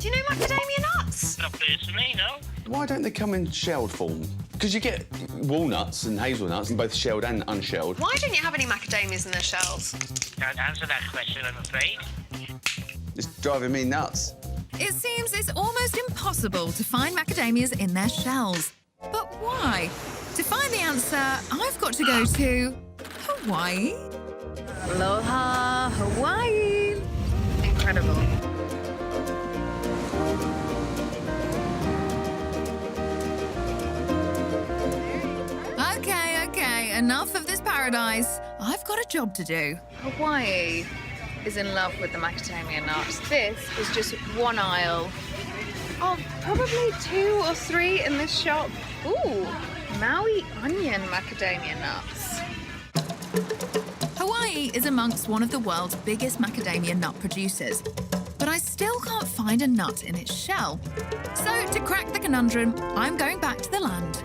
Do you know macadamia nuts? Not personally, no. Why don't they come in shelled form? Because you get walnuts and hazelnuts, and both shelled and unshelled. Why don't you have any macadamias in their shells? Can't answer that question, I'm afraid. It's driving me nuts. It seems it's almost impossible to find macadamias in their shells. But why? To find the answer, I've got to go to Hawaii. Aloha, Hawaii. Incredible. Okay, enough of this paradise. I've got a job to do. Hawaii is in love with the macadamia nuts. This is just one aisle of probably 2 or 3 in this shop. Ooh, Maui onion macadamia nuts. Hawaii is amongst one of the world's biggest macadamia nut producers, but I still can't find a nut in its shell. So to crack the conundrum, I'm going back to the land.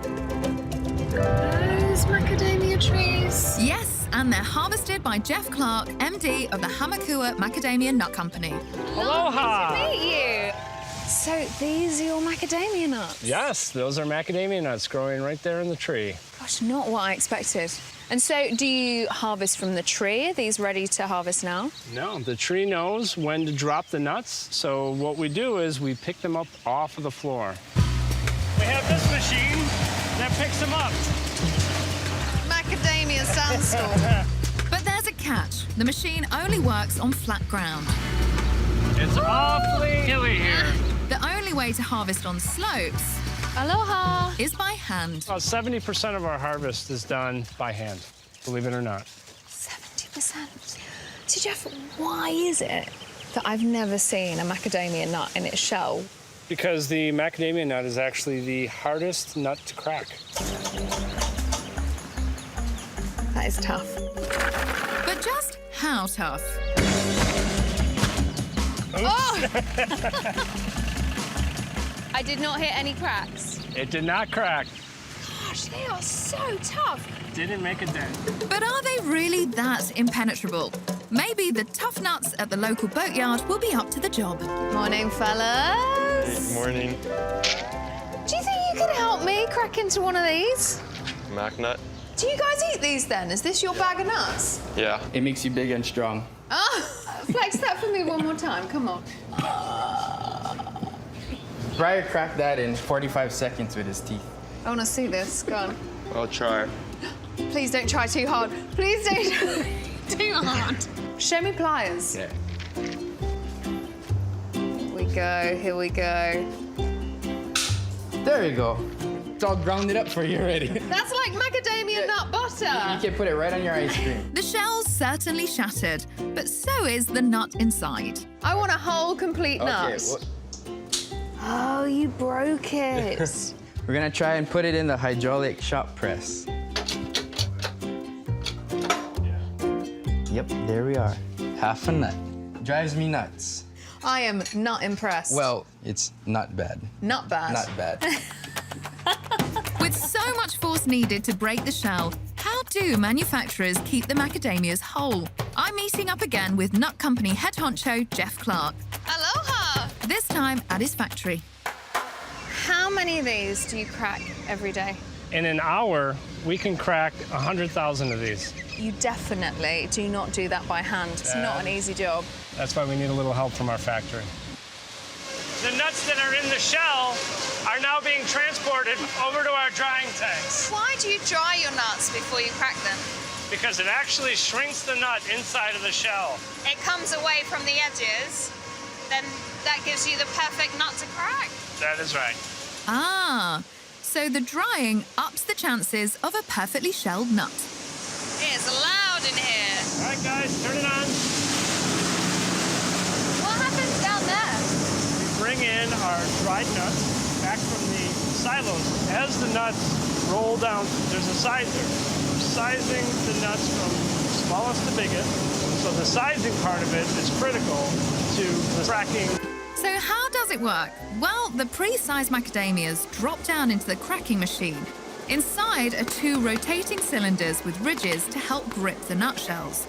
Those macadamia trees. Yes, and they're harvested by Jeff Clark, MD of the Hamakua Macadamia Nut Company. Aloha! Nice to meet you. So these are your macadamia nuts? Yes, those are macadamia nuts growing right there in the tree. Gosh, not what I expected. And so do you harvest from the tree? Are these ready to harvest now? No, the tree knows when to drop the nuts, so what we do is we pick them up off of the floor. We have this machine that picks them up. Macadamia sandstorm. But there's a catch. The machine only works on flat ground. It's awfully hilly here. The only way to harvest on slopes Aloha. is by hand. About 70% of our harvest is done by hand, believe it or not. 70%. So, Jeff, why is it that I've never seen a macadamia nut in its shell? Because the macadamia nut is actually the hardest nut to crack. That is tough. But just how tough? Oh! I did not hit any cracks. It did not crack. Gosh, they are so tough. Didn't make a dent. But are they really that impenetrable? Maybe the tough nuts at the local boatyard will be up to the job. Morning, fellas. Good morning. Do you think you could help me crack into one of these? Mac nut? Do you guys eat these then? Is this your bag of nuts? Yeah. It makes you big and strong. Oh, flex that for me one more time. Come on. Briar cracked that in 45 seconds with his teeth. I want to see this. Go on. I'll try. Please don't try too hard. Please don't try too hard. Show me pliers. Yeah. Here we go. Here we go. There you go. It's all grounded up for you already. That's like macadamia nut butter. You can put it right on your ice cream. The shell's certainly shattered, but so is the nut inside. I want a whole, complete nut. Oh, you broke it. We're gonna try and put it in the hydraulic shop press. Yep, there we are. Half a nut. Drives me nuts. I am not impressed. Well, it's not bad. Not bad. Not bad. With so much force needed to break the shell, how do manufacturers keep the macadamias whole? I'm meeting up again with nut company head honcho Jeff Clark. Aloha. This time at his factory. How many of these do you crack every day? In an hour, we can crack 100,000 of these. You definitely do not do that by hand. It's not an easy job. That's why we need a little help from our factory. The nuts that are in the shell are now being transported over to our drying tanks. Why do you dry your nuts before you crack them? Because it actually shrinks the nut inside of the shell. It comes away from the edges, then that gives you the perfect nut to crack. That is right. Ah, so the drying ups the chances of a perfectly shelled nut. It's loud in here. All right, guys, turn it on. What happens down there? We bring in our dried nuts back from the silos. As the nuts roll down, there's a sizer. We're sizing the nuts from smallest to biggest. So the sizing part of it is critical to the cracking. So how does it work? Well, the pre-sized macadamias drop down into the cracking machine. Inside are 2 rotating cylinders with ridges to help grip the nutshells.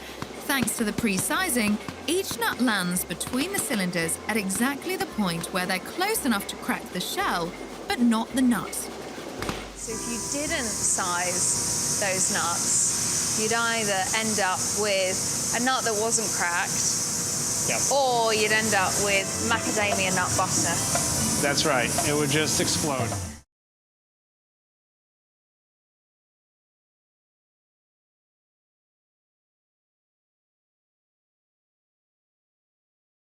Thanks to the pre-sizing, each nut lands between the cylinders at exactly the point where they're close enough to crack the shell, but not the nut. So if you didn't size those nuts, you'd either end up with a nut that wasn't cracked, or you'd end up with macadamia nut butter. That's right. It would just explode.